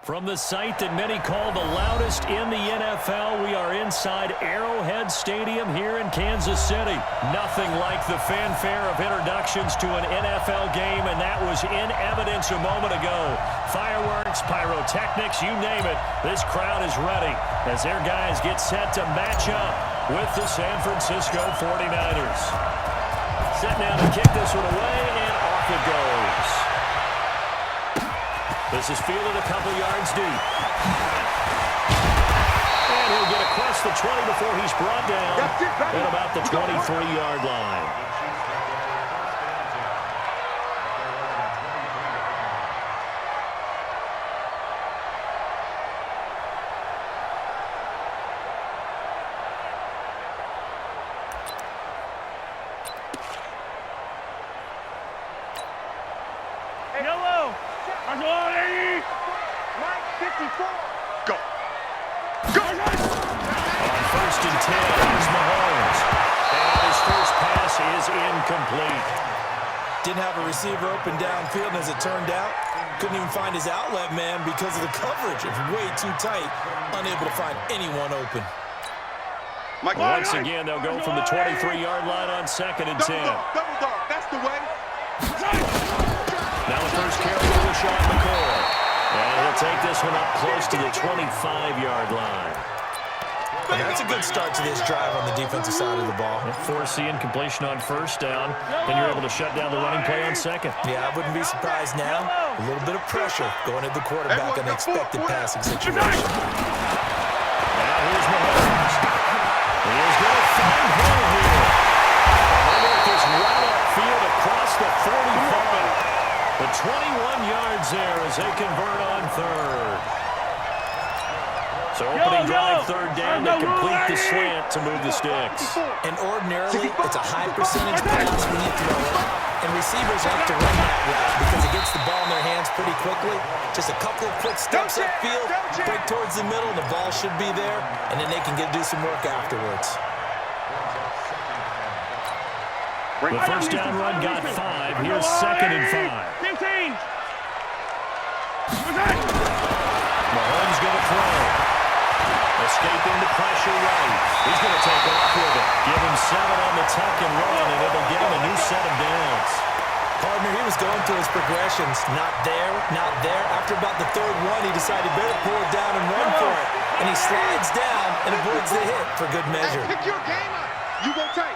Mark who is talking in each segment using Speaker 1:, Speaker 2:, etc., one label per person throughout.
Speaker 1: From the site that many call the loudest in the NFL, we are inside Arrowhead Stadium here in Kansas City. Nothing like the fanfare of introductions to an NFL game, and that was in evidence a moment ago. Fireworks, pyrotechnics, you name it. This crowd is ready as their guys get set to match up with the San Francisco 49ers. Set now to kick this one away, and off it goes. This is fielded a couple yards deep. And he'll get across the 20 before he's brought down at about the 23-yard line.
Speaker 2: Yellow!
Speaker 3: Go. Go.
Speaker 1: On 1st and 10, here's Mahomes. And his first pass is incomplete.
Speaker 4: Didn't have a receiver open downfield, and as it turned out, couldn't even find his outlet man because of the coverage. It was way too tight, unable to find anyone open.
Speaker 1: Once again, they'll go from the 23-yard line on 2nd and 10.
Speaker 3: Double dog. That's the way.
Speaker 1: Now the first carry to Rashawn McCoy. And he'll take this one up close to the 25-yard line.
Speaker 4: And that's a good start to this drive on the defensive side of the ball.
Speaker 1: Force the incompletion on 1st down. Then you're able to shut down the running play on 2nd.
Speaker 4: Yeah, I wouldn't be surprised now. A little bit of pressure going at the quarterback in an expected passing situation.
Speaker 1: Now here's Mahomes. He is going to find Hill here. And with this right upfield across the 45. The 21 yards there as they convert on 3rd. So opening drive, 3rd down to complete the slant to move the sticks.
Speaker 4: And ordinarily, it's a high percentage pass when you throw it. And receivers like to run that route because it gets the ball in their hands pretty quickly. Just a couple of quick steps upfield, break towards the middle, and the ball should be there. And then they can do some work afterwards.
Speaker 1: The first down run got 5. Here's 2nd and 5.
Speaker 2: 15.
Speaker 1: Mahomes going to throw. Escaping the pressure right. He's going to take off with it. Give him 7 on the tuck and run, and it'll give him a new set of downs.
Speaker 4: Partner, he was going through his progressions. Not there, not there. After about the 3rd one, he decided better pull it down and run for it. And he slides down and avoids the hit for good measure.
Speaker 3: Pick your game up. You go tight.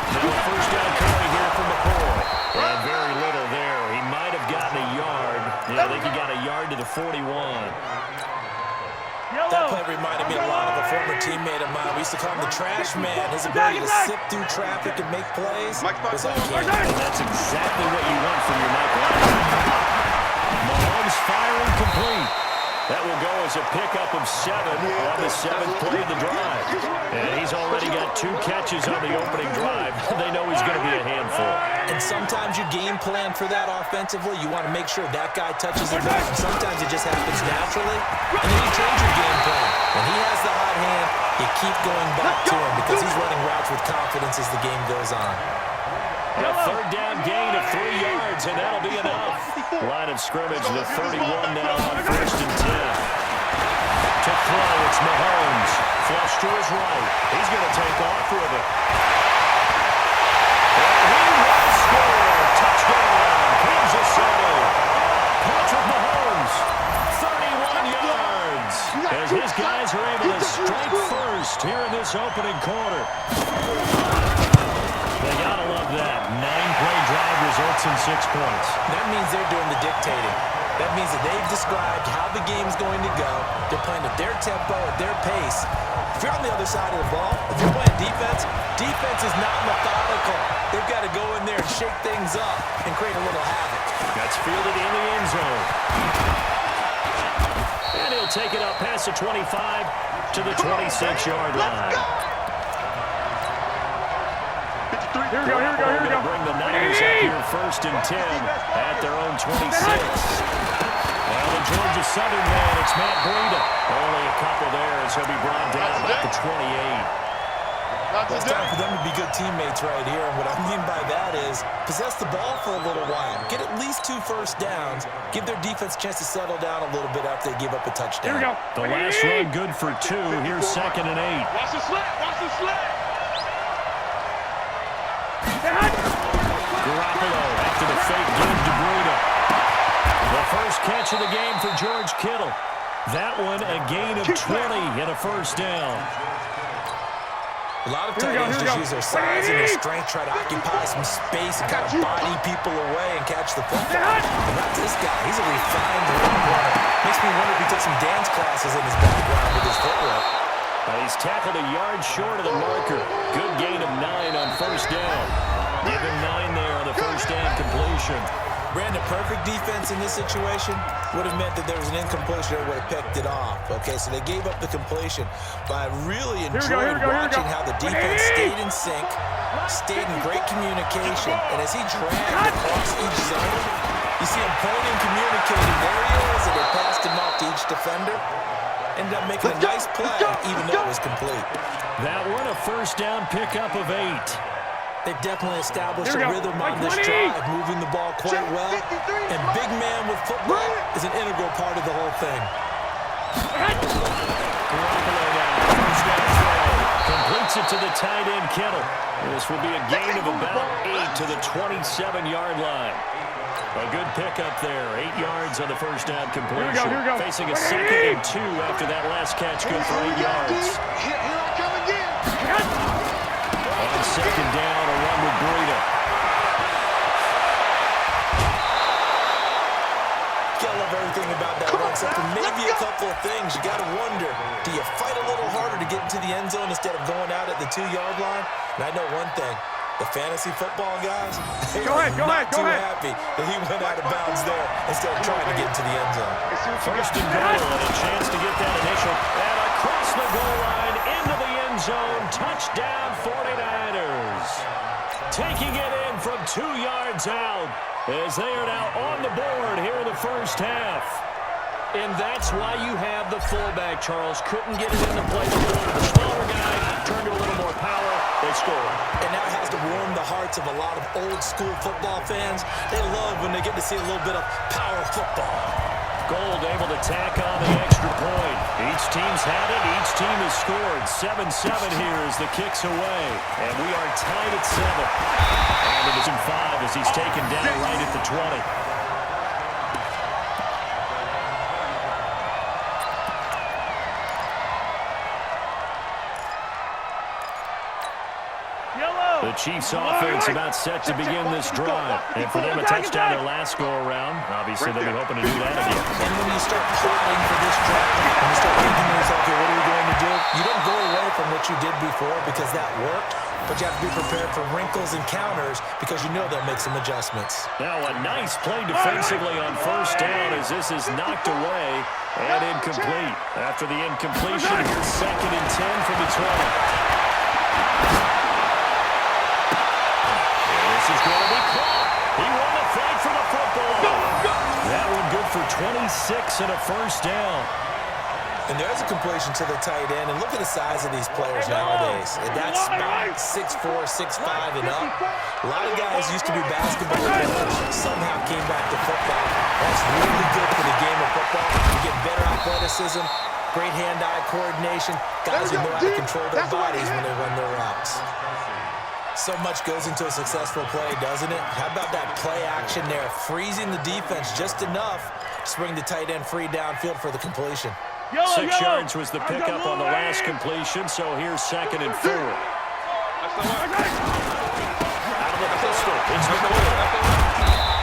Speaker 1: Now a first down carry here from McCoy. And very little there. He might have gotten a yard. Yeah, I think he got a yard to the 41.
Speaker 4: That play reminded me a lot of a former teammate of mine. We used to call him the trash man. His ability to sift through traffic and make plays was uncanny.
Speaker 1: And that's exactly what you want from your Mike White. Mahomes firing complete. That will go as a pickup of 7 on the 7th play of the drive. And he's already got 2 catches on the opening drive. They know he's going to be a handful.
Speaker 4: And sometimes you game plan for that offensively. You want to make sure that guy touches the ball. Sometimes it just happens naturally. And then you change your game plan. When he has the hot hand, you keep going back to him because he's running routes with confidence as the game goes on.
Speaker 1: A 3rd down gain of 3 yards, and that'll be enough. Line of scrimmage, the 31 now on 1st and 10. To throw, it's Mahomes. Flush to his right. He's going to take off with it. And he will score. Touchdown, Kansas City. Patrick Mahomes, 31 yards. As his guys are able to strike first here in this opening quarter. They gotta love that. 9-play drive results in 6 points.
Speaker 4: That means they're doing the dictating. That means that they've described how the game's going to go. They're playing at their tempo, at their pace. If you're on the other side of the ball, if you're playing defense, defense is not methodical. They've got to go in there and shake things up and create a little havoc.
Speaker 1: That's fielded in the end zone. And he'll take it up past the 25 to the 26-yard line.
Speaker 2: Here we go.
Speaker 1: Bring the Niners up here 1st and 10 at their own 26. Well, the Georgia Southern man, it's Matt Breida. Only a couple there as he'll be brought down at the 28.
Speaker 4: Well, it's time for them to be good teammates right here, and what I mean by that is possess the ball for a little while, get at least 2 first downs, give their defense a chance to settle down a little bit after they give up a touchdown.
Speaker 2: Here we go.
Speaker 1: The last run good for 2. Here's 2nd and 8.
Speaker 3: Watch the slap. Watch the slap.
Speaker 1: Garoppolo after the fake give to Breida. The first catch of the game for George Kittle. That one a gain of 20 and a first down.
Speaker 4: A lot of tight ends just use their size and their strength, try to occupy some space and kind of body people away and catch the football. But not this guy. He's a refined runner. Makes me wonder if he took some dance classes in his background with his footwork.
Speaker 1: He's tackled a yard short of the marker. Good gain of 9 on first down. Give him 9 there on the first down completion.
Speaker 4: Brandon, perfect defense in this situation would have meant that there was an incompletion that would have picked it off. Okay, so they gave up the completion, but I really enjoyed watching how the defense stayed in sync, stayed in great communication, and as he dragged across each zone, you see him pointing, communicating. There he is, and they passed him off to each defender. Ended up making a nice play, even though it was complete.
Speaker 1: That one a first down pickup of 8.
Speaker 4: They've definitely established a rhythm on this drive, moving the ball quite well. And big man with football is an integral part of the whole thing.
Speaker 1: Garoppolo now, first down throw. Completes it to the tight end, Kittle. This will be a gain of about 8 to the 27-yard line. A good pickup there. 8 yards on the first down completion.
Speaker 2: Here we go.
Speaker 1: Facing a 2nd and 2 after that last catch. Good for 8 yards.
Speaker 3: Here I come again.
Speaker 1: On 2nd down, a run with Breida.
Speaker 4: Gotta love everything about that run, except for maybe a couple of things. You gotta wonder, do you fight a little harder to get into the end zone instead of going out at the 2-yard line? And I know one thing. The fantasy football guys, they are not too happy that he went out of bounds there instead of trying to get into the end zone.
Speaker 1: First and goal, and a chance to get that initial. And across the goal line, into the end zone. Touchdown, 49ers. Taking it in from 2 yards out as they are now on the board here in the first half. And that's why you have the fullback, Charles. Couldn't get it into play. The smaller guy turned to a little more power. They scored.
Speaker 4: And that has to warm the hearts of a lot of old-school football fans. They love when they get to see a little bit of power football.
Speaker 1: Gold able to tack on the extra point. Each team's had it. Each team has scored. 7-7 here as the kick's away. And we are tied at 7. And it is in 5 as he's taken down right at the 20. The Chiefs' offense about set to begin this drive. And for them, a touchdown their last go-around. Obviously, they'll be hoping to do that again.
Speaker 4: And when you start plotting for this drive, and you start thinking to yourself, okay, what are we going to do? You don't go away from what you did before because that worked, but you have to be prepared for wrinkles and counters because you know they'll make some adjustments.
Speaker 1: Now a nice play defensively on first down as this is knocked away and incomplete. After the incompletion, here's 2nd and 10 from the 20. Is going to be caught. He won the fight for the football. That one good for 26 and a first down.
Speaker 4: And there's a completion to the tight end. And look at the size of these players nowadays. At that spot, 6'4", 6'5", and up. A lot of guys used to be basketball players. Somehow came back to football. That's really good for the game of football. You get better athleticism, great hand-eye coordination. Guys who know how to control their bodies when they run their routes. So much goes into a successful play, doesn't it? How about that play action there? Freezing the defense just enough to bring the tight end free downfield for the completion.
Speaker 1: 6 yards was the pickup on the last completion, so here's 2nd and 4. Out of the pistol, it's the middle.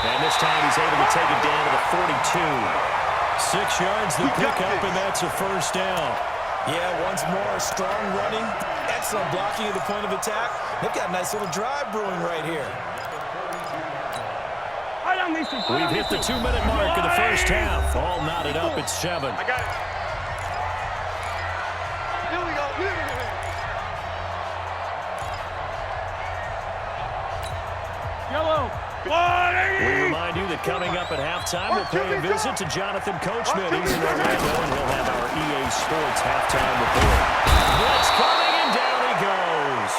Speaker 1: And this time he's able to take it down to the 42. 6 yards the pickup, and that's a first down.
Speaker 4: Yeah, once more, strong running, excellent blocking at the point of attack. They've got a nice little drive brewing right here.
Speaker 1: We've hit the 2-minute mark of the first half. All knotted up at 7.
Speaker 3: I got it. Here we go.
Speaker 2: Yellow.
Speaker 1: We remind you that coming up at halftime, we'll pay a visit to Jonathan Coachman. He's in Orlando, and we'll have our EA Sports halftime report. Blitz coming, and down he goes.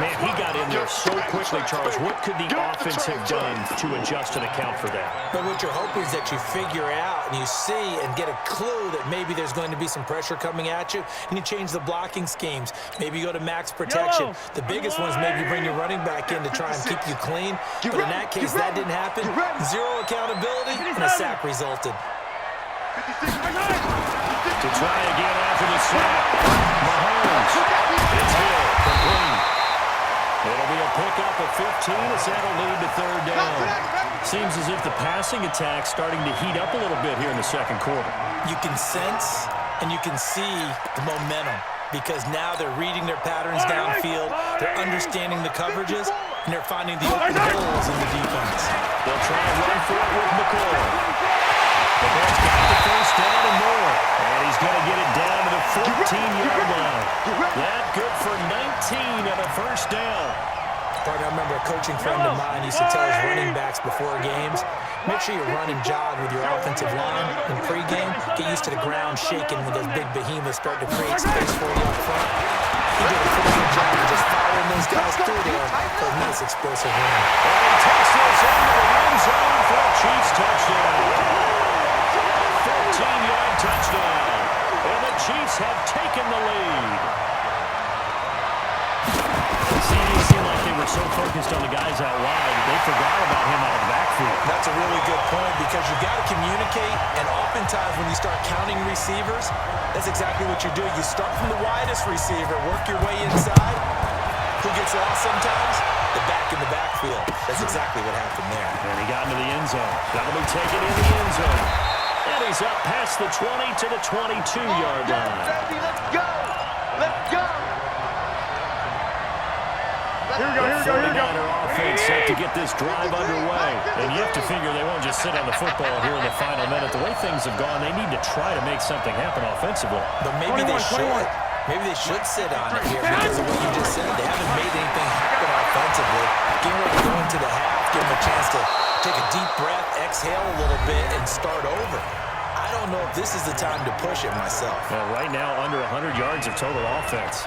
Speaker 1: Man, he got in there so quickly, Charles. What could the offense have done to adjust and account for that?
Speaker 4: But what you're hoping is that you figure out and you see and get a clue that maybe there's going to be some pressure coming at you, and you change the blocking schemes. Maybe you go to max protection. The biggest one is maybe bring your running back in to try and keep you clean. But in that case, that didn't happen. Zero accountability, and a sack resulted.
Speaker 1: To try again after the sack. Mahomes. It's here. Complete. It'll be a pickup of 15 as that'll lead to third down. Seems as if the passing attack's starting to heat up a little bit here in the second quarter.
Speaker 4: You can sense and you can see the momentum because now they're reading their patterns downfield, they're understanding the coverages, and they're finding the open holes in the defense.
Speaker 1: They'll try and run for it with McCoy. The Bears got the first down and more. And he's going to get it down to the 14-yard line. That good for 19 and a first down.
Speaker 4: Partner, I remember a coaching friend of mine used to tell his running backs before games, make sure you run and jog with your offensive line in pregame. Get used to the ground shaking when those big behemoths start to create space for you up front. He did a pretty good job of just following those guys through there for a nice explosive run.
Speaker 1: And he takes this into the end zone for a Chiefs touchdown. 14-yard touchdown. And the Chiefs have taken the lead. It seemed like they were so focused on the guys out wide, they forgot about him out of the backfield.
Speaker 4: That's a really good point because you've got to communicate, and oftentimes when you start counting receivers, that's exactly what you do. You start from the widest receiver, work your way inside. Who gets lost sometimes? The back in the backfield. That's exactly what happened there.
Speaker 1: And he got into the end zone. That'll be taken in the end zone. And he's up past the 20 to the 22-yard line.
Speaker 3: Baby, let's go. Let's go.
Speaker 2: Here we go, here we go, here we go.
Speaker 1: 49er offense set to get this drive underway. And you have to figure they won't just sit on the football here in the final minute. The way things have gone, they need to try to make something happen offensively.
Speaker 4: But maybe they should. Maybe they should sit on it here because of what you just said. They haven't made anything happen offensively. Getting ready to go into the half, give them a chance to take a deep breath, exhale a little bit, and start over. I don't know if this is the time to push it myself.
Speaker 1: Well, right now, under 100 yards of total offense.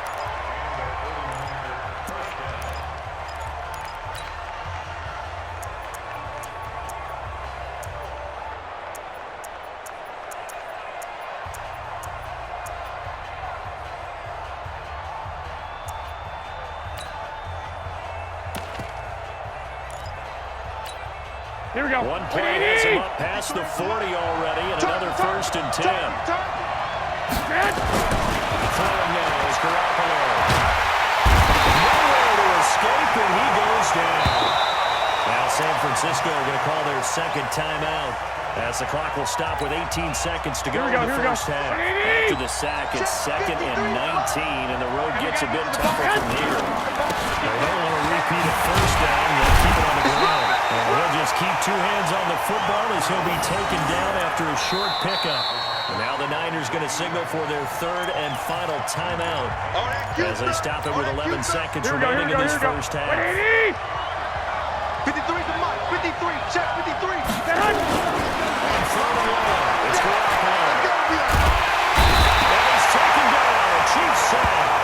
Speaker 2: Here we go.
Speaker 1: One play has him up past the 40 already, and another first and 10. Throwing now is Garoppolo. Nowhere to escape, and he goes down. Now San Francisco are going to call their second timeout as the clock will stop with 18 seconds to go in the first half. After the sack, it's 2nd and 19, and the road gets a bit tougher from here. They don't want to repeat a first down. They'll keep it on the ground. And he'll just keep two hands on the football as he'll be taken down after a short pickup. And now the Niners going to signal for their third and final timeout as they stop it with 11 seconds remaining in this first half.
Speaker 3: 53 to Mike. 53. Check 53.
Speaker 1: And throwing long. It's Garoppolo. And he's taken down. A Chiefs sack.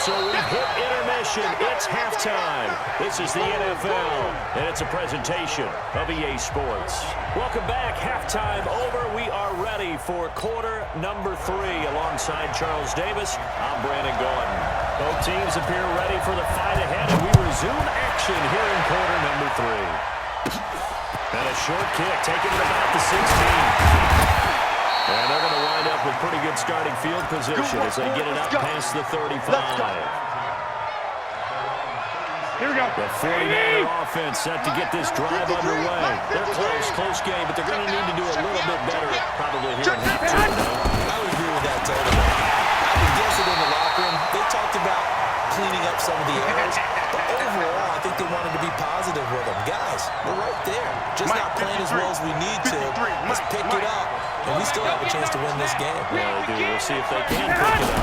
Speaker 1: So we've hit intermission. It's halftime. This is the NFL, and it's a presentation of EA Sports. Welcome back. Halftime over. We are ready for quarter number 3. Alongside Charles Davis, I'm Brandon Gordon. Both teams appear ready for the fight ahead, and we resume action here in quarter number 3. And a short kick taken at about the 16. And they're going to wind up with pretty good starting field position as they get it up past the 35.
Speaker 2: Here we go.
Speaker 1: The 49er offense set to get this drive underway. They're close game, but they're going to need to do a little bit better probably here in half two.
Speaker 4: I would agree with that totally. I would guess it in the locker room. They talked about cleaning up some of the errors, but overall, I think they wanted to be positive with them. Guys, we're right there. Just not playing as well as we need to. Let's pick it up, and we still have a chance to win this game.
Speaker 1: Yeah, they do. We'll see if they can pick it up.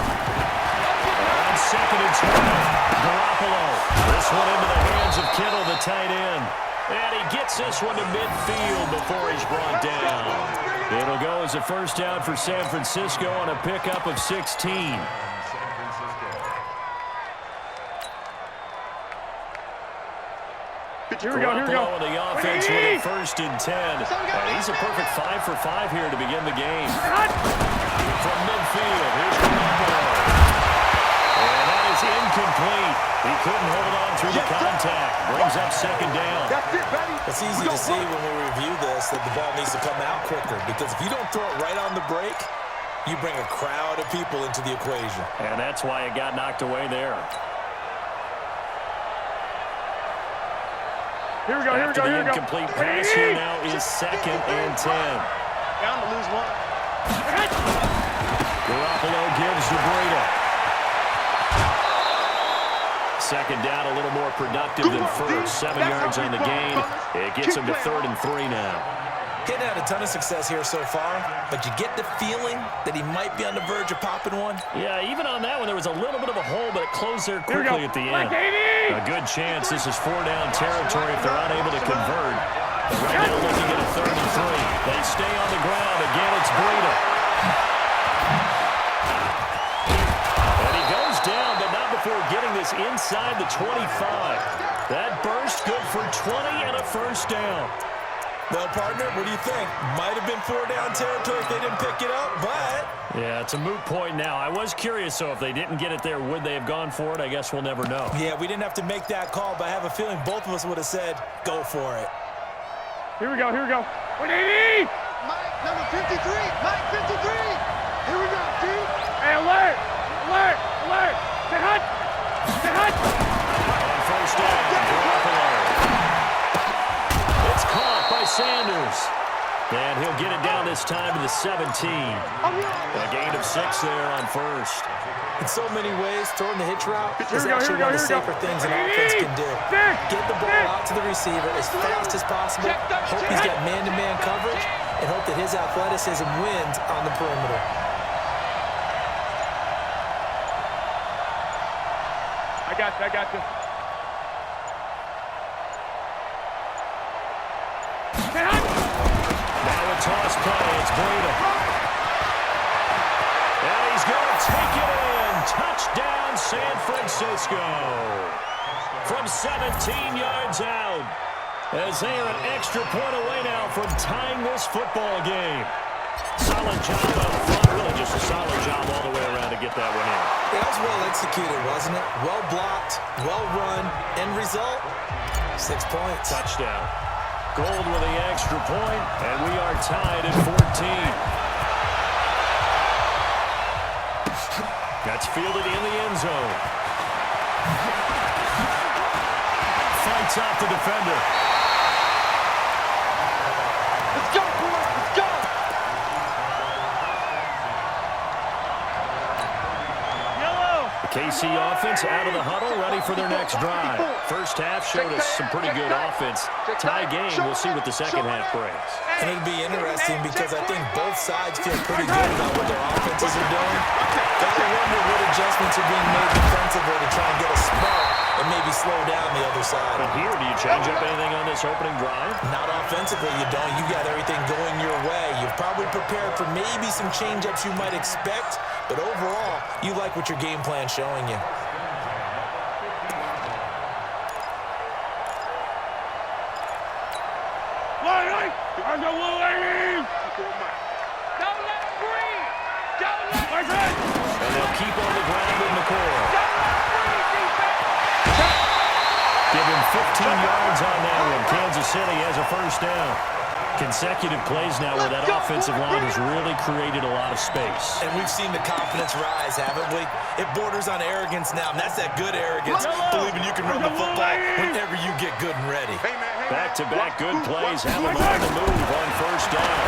Speaker 1: On 2nd and 12, Garoppolo. This one into the hands of Kittle, the tight end. And he gets this one to midfield before he's brought down. It'll go as a first down for San Francisco on a pickup of 16.
Speaker 2: Here we go, here we go.
Speaker 1: Garoppolo and the offense with a 1st and 10. And he's a perfect 5 for 5 here to begin the game. From midfield, here's Garoppolo. And that is incomplete. He couldn't hold on through the contact. Brings up 2nd down.
Speaker 3: That's it, baby.
Speaker 4: It's easy to see when we review this that the ball needs to come out quicker, because if you don't throw it right on the break, you bring a crowd of people into the equation.
Speaker 1: And that's why it got knocked away there.
Speaker 2: Here we go, here we
Speaker 1: After
Speaker 2: go,
Speaker 1: the
Speaker 2: here we go.
Speaker 1: incomplete pass here now is 2nd and 10.
Speaker 3: Down to lose one.
Speaker 1: Garoppolo gives to Breida. 2nd down, a little more productive than first. 7 yards on the gain. It gets him to 3rd and 3 now.
Speaker 4: Getting had a ton of success here so far, but you get the feeling that he might be on the verge of popping one.
Speaker 1: Yeah, even on that one, there was a little bit of a hole, but it closed there quickly at the end. A good chance this is 4-down territory if they're unable to convert. But right now looking at a 3rd and 3. They stay on the ground. Again, it's Breida. And he goes down, but not before getting this inside the 25. That burst good for 20 and a 1st down.
Speaker 4: Well, partner, what do you think? Might have been 4-down territory if they didn't pick it up, but...
Speaker 1: Yeah, it's a moot point now. I was curious, so if they didn't get it there, would they have gone for it? I guess we'll never know.
Speaker 4: Yeah, we didn't have to make that call, but I have a feeling both of us would have said, go for it.
Speaker 2: Here we go, here we go. 180!
Speaker 3: Mike, number 53. Mike, 53. Here we go, dude.
Speaker 2: Hey, alert! Alert! Alert! Stay hot! Stay hot!
Speaker 1: On 1st down, Garoppolo. It's caught by Sanders. And he'll get it down this time to the 17. A gain of 6 there on 1st.
Speaker 4: In so many ways, throwing the hitch route is
Speaker 2: Here we go,
Speaker 4: actually
Speaker 2: here
Speaker 4: one
Speaker 2: we
Speaker 4: of
Speaker 2: go,
Speaker 4: the
Speaker 2: here we
Speaker 4: safer
Speaker 2: go.
Speaker 4: things an offense can do. Get the ball out to the receiver as fast as possible, hope he's got man-to-man coverage, and hope that his athleticism wins on the perimeter.
Speaker 2: I got you, I got you.
Speaker 1: Now a toss play. It's Breida. And he's going to take it in. Touchdown, San Francisco. From 17 yards out. As they are an extra point away now from tying this football game. Solid job up front. Really just a solid job all the way around to get that one in.
Speaker 4: That was well executed, wasn't it? Well blocked, well run. End result, 6 points.
Speaker 1: Touchdown. Gold with the extra point, and we are tied at 14. That's fielded in the end zone. Fights off the defender.
Speaker 3: Let's go, boys. Let's go.
Speaker 2: Yellow!
Speaker 1: The KC offense out of the huddle, ready for their next drive. First half showed us some pretty good offense. Tie game, we'll see what the second half brings.
Speaker 4: And it'll be interesting because I think both sides feel pretty good about what their offenses are doing. Gotta wonder what adjustments are being made defensively to try and get a spark and maybe slow down the other side.
Speaker 1: But here, do you change up anything on this opening drive?
Speaker 4: Not offensively, you don't. You got everything going your way. You've probably prepared for maybe some change-ups you might expect, but overall, you like what your game plan's showing you.
Speaker 2: I'm the little lady!
Speaker 3: Don't let him breathe. Don't let him
Speaker 1: And they'll keep on the ground with McCoy. Give him 15 yards on that one. Kansas City has a 1st down. Consecutive plays now where that offensive line has really created a lot of space.
Speaker 4: And we've seen the confidence rise, haven't we? It borders on arrogance now, and that's that good arrogance, believing you can run the football whenever you get good and ready.
Speaker 1: Back-to-back good plays have him on the move on 1st down.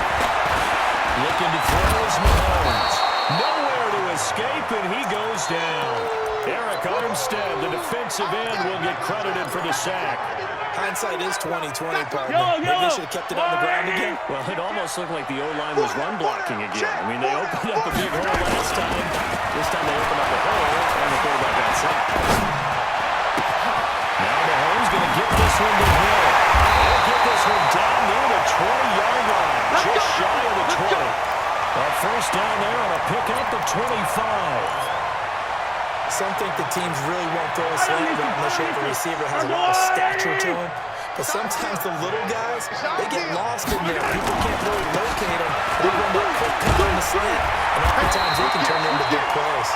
Speaker 1: Looking to throw is Mahomes. Nowhere to escape, and he goes down. Eric Armstead, the defensive end, will get credited for the sack.
Speaker 4: Hindsight is 20/20, partner. Maybe they should have kept it on the ground again.
Speaker 1: Well, it almost looked like the O-line was run blocking again. I mean, they opened up a big hole last time. This time they opened up a hole, and the quarterback got sacked. Now Mahomes going to get this one to Hill. He'll get this one down near the 20-yard line, just shy of the 20. A 1st down there on a pick up the 25.
Speaker 4: Some think the teams really won't throw a slant route unless you have a receiver has a lot of stature to him. But sometimes the little guys, they get lost in there. People can't really locate them. They run that quick cut on the slant, and oftentimes they can turn into big plays.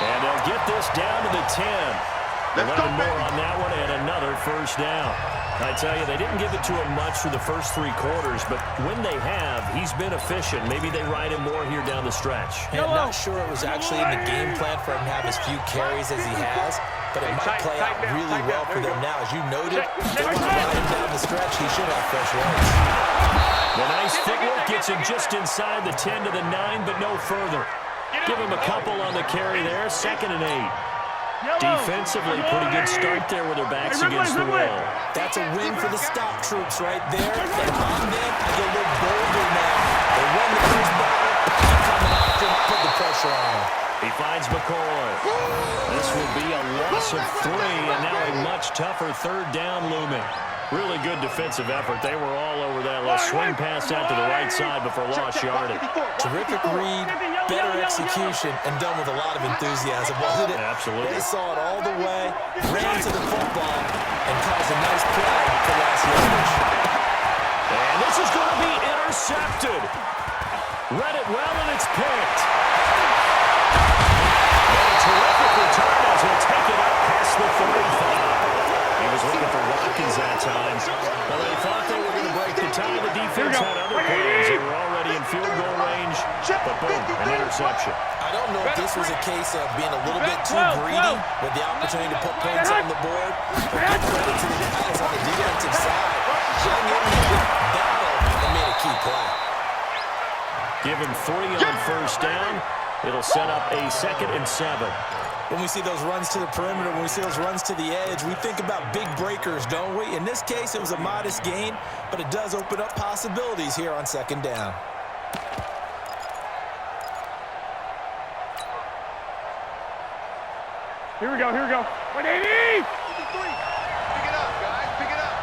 Speaker 1: And they'll get this down to the 10. 11 more on that one, and another first down. I tell you, they didn't give it to him much through the first 3 quarters, but when they have, he's been efficient. Maybe they ride him more here down the stretch.
Speaker 4: And I'm not sure it was actually in the game plan for him to have as few carries as he has, but it might play out really well for them now. As you noted, they want to ride him down the stretch. He should have fresh legs.
Speaker 1: The nice footwork gets him just inside the 10 to the 9, but no further. Give him a couple on the carry there, 2nd and 8. Defensively, pretty good start there with their backs against the wall.
Speaker 4: That's a win for the stop troops right there. And on them, I get a little bolder now. They won the first battle. Keep coming after him, put the pressure on him.
Speaker 1: He finds McCoy. This will be a loss of 3, and now a much tougher 3rd down looming. Really good defensive effort. They were all over that last swing pass out to the right side before lost yardage.
Speaker 4: Terrific read, better execution, and done with a lot of enthusiasm, wasn't it?
Speaker 1: Absolutely.
Speaker 4: They saw it all the way, ran to the football, and caused a nice play for last yardage.
Speaker 1: And this is going to be intercepted. Read it well, and it's picked. And a terrific return as he'll take it up past the 35. He was looking for Watkins that time. Well, they thought they were going to break the tie. The defense had other plans. They were already in field goal range, but boom, an interception.
Speaker 4: I don't know if this was a case of being a little bit too greedy with the opportunity to put points on the board, but give credit to the guys on the defensive side. Hung in there, battled, and made a key play.
Speaker 1: Give him 3 on first down. It'll set up a 2nd and 7.
Speaker 4: When we see those runs to the perimeter, when we see those runs to the edge, we think about big breakers, don't we? In this case, it was a modest gain, but it does open up possibilities here on 2nd down.
Speaker 2: Here we go, here we go. 180!
Speaker 3: 53. Pick it up, guys. Pick it up.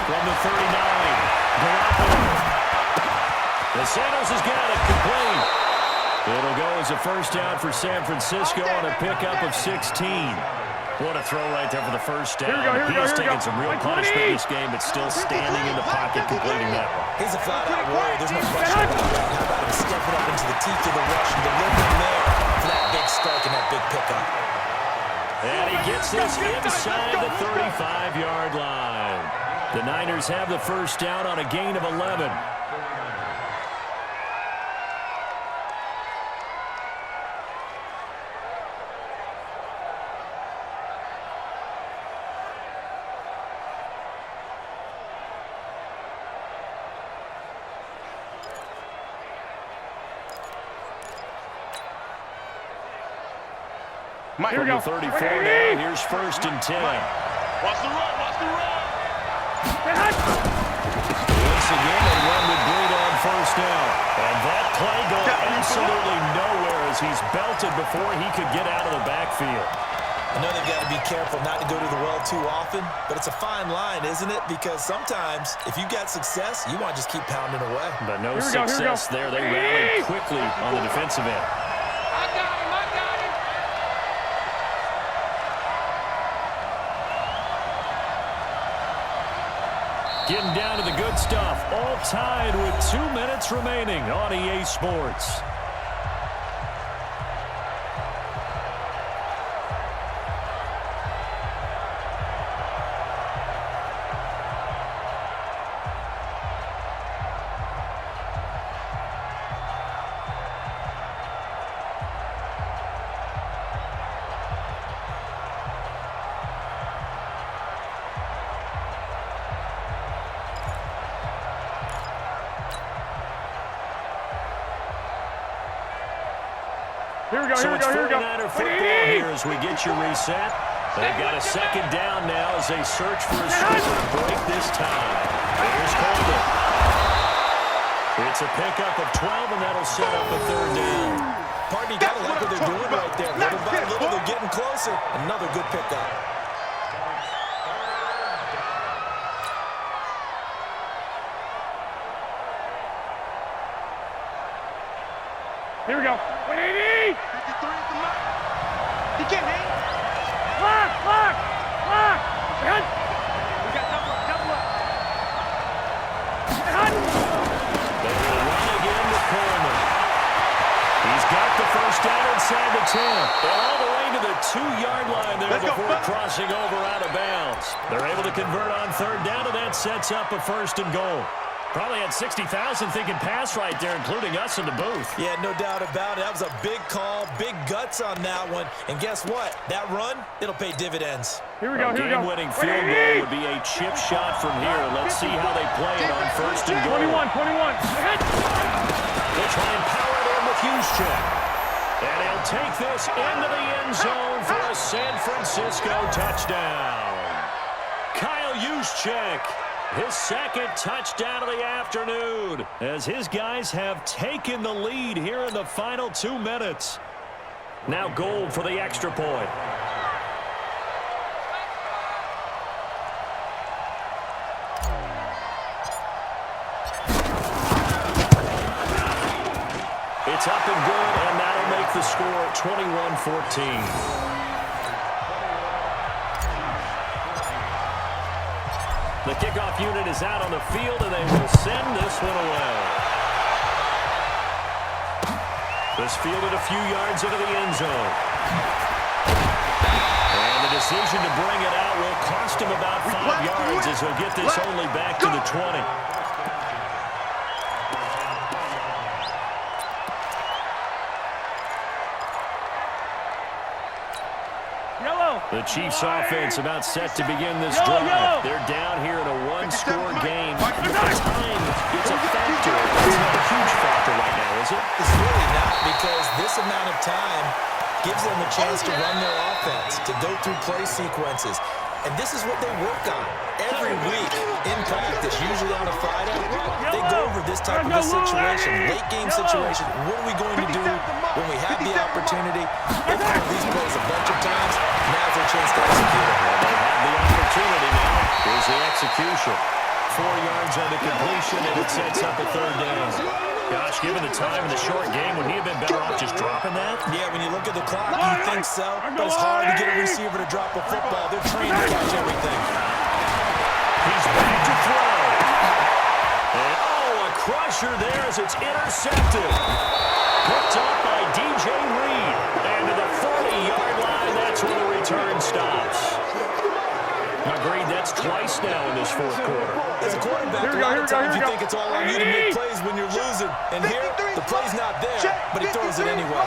Speaker 1: From the 39, Garoppolo. The Santos has got it complete. It'll go as a first down for San Francisco on a pickup of 16. What a throw right there for the first down. He has taken some real punishment in this game, but still standing in the pocket, completing that one.
Speaker 4: He's a flat-out warrior. There's no question about that. How about him stepping up into the teeth of the rush and delivering there for that big strike and that big pickup.
Speaker 1: And he gets this inside the 35-yard line. The Niners have the first down on a gain of 11.
Speaker 2: Here we go.
Speaker 1: 34 now. Here's 1st and 10.
Speaker 2: Watch the run, watch the run.
Speaker 1: Once again, a run with Breida on first down. And that play going absolutely nowhere as he's belted before he could get out of the backfield.
Speaker 4: I know they've got to be careful not to go to the well too often, but it's a fine line, isn't it? Because sometimes, if you've got success, you want to just keep pounding away.
Speaker 1: But no success there. They rallied quickly on the defensive end.
Speaker 2: I got him, I got him.
Speaker 1: Getting down to the good stuff. All tied with 2 minutes remaining on EA Sports.
Speaker 2: Here we go,
Speaker 1: So
Speaker 2: here we
Speaker 1: it's
Speaker 2: go, here we go.
Speaker 1: 49er football here as we get you reset. They've got a 2nd down now as they search for a score to break this tie. Here's Coleman. It's a pickup of 12, and that'll set up a 3rd down.
Speaker 4: Pardon, you got to like what they're doing right there. Little by little, they're getting closer. Another good pickup.
Speaker 2: Here we go. 180!
Speaker 3: 53 at the mark. He can't hang.
Speaker 2: Lock! Behind! We got double up. Behind!
Speaker 1: They will run again with Coleman. He's got the first down inside the 10. And all the way to the 2-yard line there before crossing over out of bounds. They're able to convert on third down, and that sets up a 1st and goal. Probably had 60,000 thinking pass right there, including us in the booth.
Speaker 4: Yeah, no doubt about it. That was a big call, big guts on that one. And guess what? That run, it'll pay dividends.
Speaker 2: Here we go.
Speaker 1: A game-winning field goal would be a chip shot from here. Let's see how they play it on 1st and goal.
Speaker 2: 21.
Speaker 1: They try and power it in with Juszczyk. And he'll take this into the end zone for a San Francisco touchdown. Kyle Juszczyk, his 2nd touchdown of the afternoon, as his guys have taken the lead here in the final 2 minutes. Now Gold for the extra point. It's up and good, and that'll make the score 21-14. The kickoff unit is out on the field, and they will send this one away. This fielded a few yards into the end zone. And the decision to bring it out will cost him about 5 yards as he'll get this only back to the 20. The Chiefs offense about set to begin this drive. They're down here in a 1-score game. Time it's a factor. It's not a huge factor right now, is it?
Speaker 4: It's really not, because this amount of time gives them a chance to run their offense, to go through play sequences. And this is what they work on every week in practice, usually on a Friday. They go over this type of a situation, late game situation. What are we going to do when we have the opportunity? They've called these plays a bunch of times. Now's their chance to execute it.
Speaker 1: They have the opportunity now. Here's the execution. 4 yards on the completion, and it sets up a 3rd down. Gosh, given the time in the short game, would he have been better off just dropping that?
Speaker 4: Yeah, when you look at the clock, you think so. But it's hard to get a receiver to drop a football. They're trained to catch everything.
Speaker 1: He's back to throw. And, a crusher there as it's intercepted. Picked up by DJ Reed. And to the 40-yard line, that's where the return stops. Agreed, that's twice now in this 4th quarter.
Speaker 4: As a quarterback, a lot of times you think it's all on you to make plays when you're losing. And here, the play's not there, but he throws it anyway.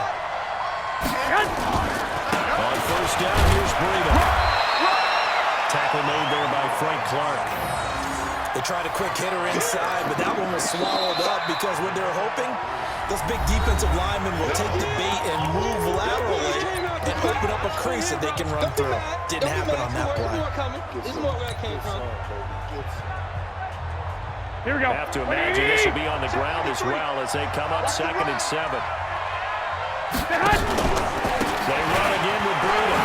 Speaker 1: On 1st down, here's Breida. Tackle made there by Frank Clark.
Speaker 4: They tried a quick hitter inside, but that one was swallowed up because what they're hoping, those big defensive linemen will take the bait and move laterally and open up a crease that they can run through. Didn't happen on that play.
Speaker 2: Here we go.
Speaker 1: I have to imagine this will be on the ground as well as they come up 2nd and 7. They run again with Breida.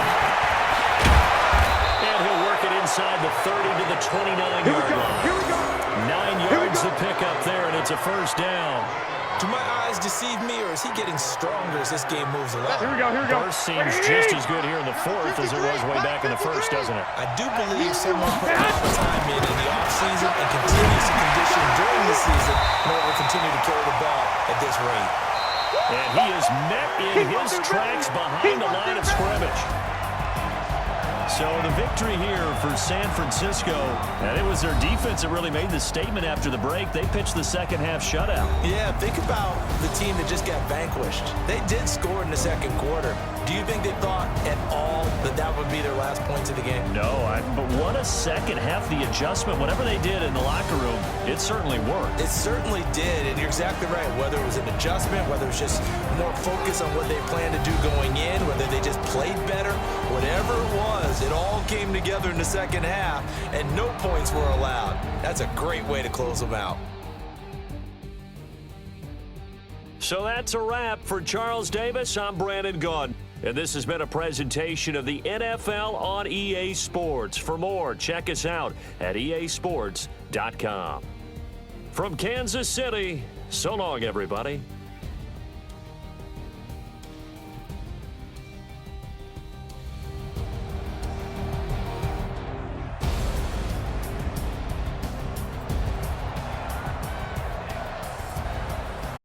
Speaker 1: And he'll work it inside the 30 to the 29-yard line. 9 yards to pick up there, and it's a 1st down.
Speaker 4: Do my eyes deceive me, or is he getting stronger as this game moves along?
Speaker 2: Here we go.
Speaker 1: First seems just as good here in the 4th as it was way back in the 1st, doesn't it?
Speaker 4: I do believe someone put a lot of time in the offseason and continues to condition during the season in order to continue to carry the ball at this rate.
Speaker 1: And he is met in his tracks behind the line of scrimmage. So the victory here for San Francisco, and it was their defense that really made the statement after the break. They pitched the 2nd half shutout.
Speaker 4: Yeah, think about the team that just got vanquished. They did score in the 2nd quarter. Do you think they thought at all that that would be their last points of the game?
Speaker 1: No, but what a 2nd half, the adjustment, whatever they did in the locker room, it certainly worked.
Speaker 4: It certainly did, and you're exactly right. Whether it was an adjustment, whether it was just more focus on what they planned to do going in, whether they just played better, whatever it was, it all came together in the 2nd half, and no points were allowed. That's a great way to close them out.
Speaker 1: So that's a wrap for Charles Davis. I'm Brandon Gunn, and this has been a presentation of the NFL on EA Sports. For more, check us out at easports.com. From Kansas City, so long, everybody.